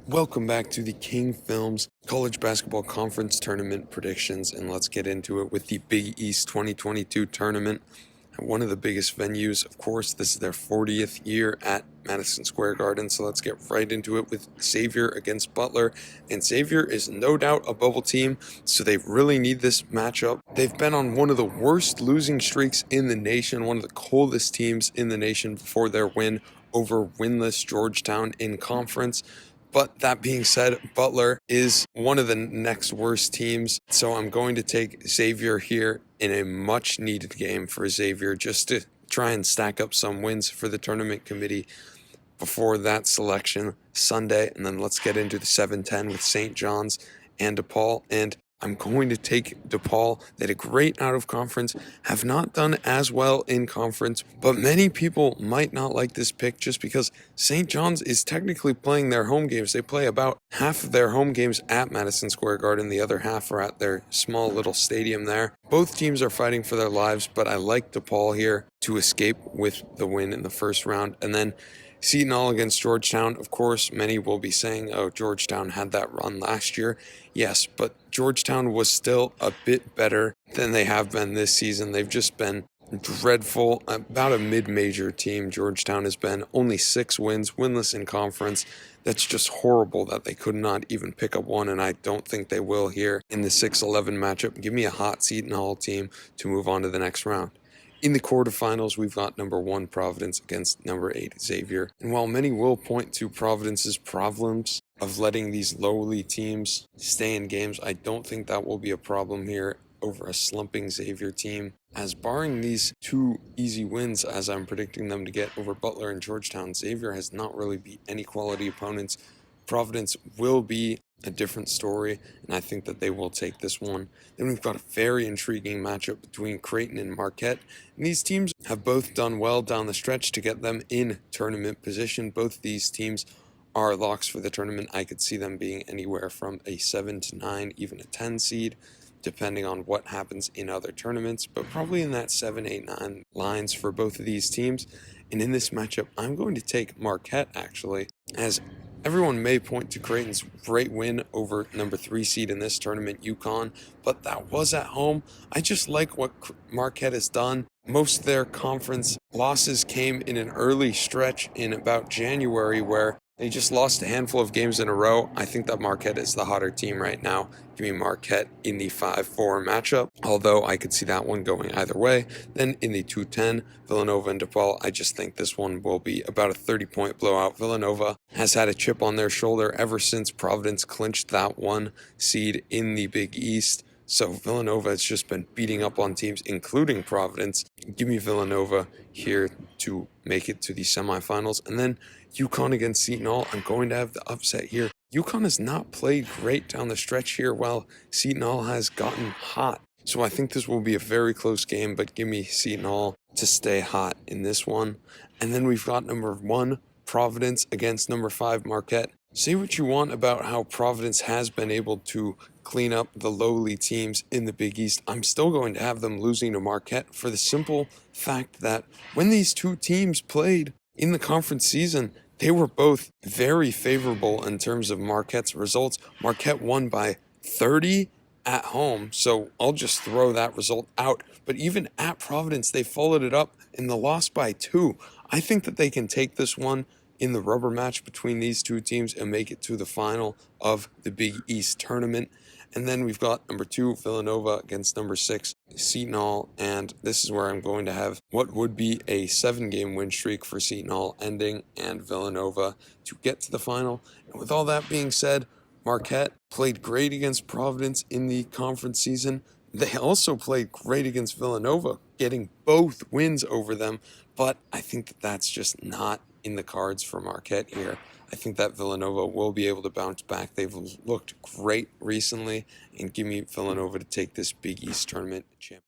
Welcome back to the King Films College Basketball Conference Tournament predictions, and let's get into it with the Big East 2022 tournament. One of the biggest venues, of course, this is their 40th year at Madison Square Garden, so let's get right into it with Xavier against Butler. And Xavier is no doubt a bubble team, so they really need this matchup. They've been on one of the worst losing streaks in the nation, one of the coldest teams in the nation before their win over winless Georgetown in conference. But that being said, Butler is one of the next worst teams, so I'm going to take Xavier here in a much needed game for Xavier just to try and stack up some wins for the tournament committee before that selection Sunday. And then let's get into the 7-10 with St. John's and DePaul. And I'm going to take DePaul. They had a great out of conference, have not done as well in conference, but many people might not like this pick just because St. John's is technically playing their home games. They play about half of their home games at Madison Square Garden. The other half are at their small little stadium there. Both teams are fighting for their lives, but I like DePaul here to escape with the win in the first round. And then Seton Hall against Georgetown. Of course, many will be saying, oh, Georgetown had that run last year. Yes, but Georgetown was still a bit better than they have been this season. They've just been dreadful, about a mid-major team. Georgetown has been only 6 wins, winless in conference. That's just horrible that they could not even pick up one, and I don't think they will here in the 6-11 matchup. Give me a hot Seton Hall team to move on to the next round. In the quarterfinals, we've got number 1 Providence against number 8 Xavier. And while many will point to Providence's problems of letting these lowly teams stay in games, I don't think that will be a problem here over a slumping Xavier team, as barring these 2 easy wins as I'm predicting them to get over Butler and Georgetown, Xavier has not really beat any quality opponents. Providence will be a different story, and I think that they will take this one. Then we've got a very intriguing matchup between Creighton and Marquette, and these teams have both done well down the stretch to get them in tournament position. Both of these teams are locks for the tournament. I could see them being anywhere from a 7 to 9, even a 10 seed, depending on what happens in other tournaments, but probably in that 7, 8, 9 lines for both of these teams. And in this matchup, I'm going to take Marquette, actually, as everyone may point to Creighton's great win over number 3 seed in this tournament, UConn, but that was at home. I just like what Marquette has done. Most of their conference losses came in an early stretch in about January where they just lost a handful of games in a row. I think that Marquette is the hotter team right now. Give me Marquette in the 5-4 matchup, although I could see that one going either way. Then in the 2-10, Villanova and DePaul, I just think this one will be about a 30-point blowout. Villanova has had a chip on their shoulder ever since Providence clinched that 1 seed in the Big East. So Villanova has just been beating up on teams, including Providence. Give me Villanova here to make it to the semifinals. And then UConn against Seton Hall. I'm going to have the upset here. UConn has not played great down the stretch here, while Seton Hall has gotten hot. So I think this will be a very close game, but give me Seton Hall to stay hot in this one. And then we've got number 1 Providence against number 5 Marquette. Say what you want about how Providence has been able to clean up the lowly teams in the Big East. I'm still going to have them losing to Marquette for the simple fact that when these 2 teams played in the conference season, they were both very favorable in terms of Marquette's results. Marquette won by 30 at home, so I'll just throw that result out. But even at Providence, they followed it up and they lost by 2. I think that they can take this one in the rubber match between these 2 teams and make it to the final of the Big East tournament. And then we've got number 2 Villanova against number 6 Seton Hall, and this is where I'm going to have what would be a 7-game win streak for Seton Hall ending and Villanova to get to the final. And with all that being said, Marquette played great against Providence in the conference season. They also played great against Villanova, getting both wins over them, but I think that that's just not in the cards for Marquette here. I think that Villanova will be able to bounce back. They've looked great recently, and give me Villanova to take this Big East tournament championship.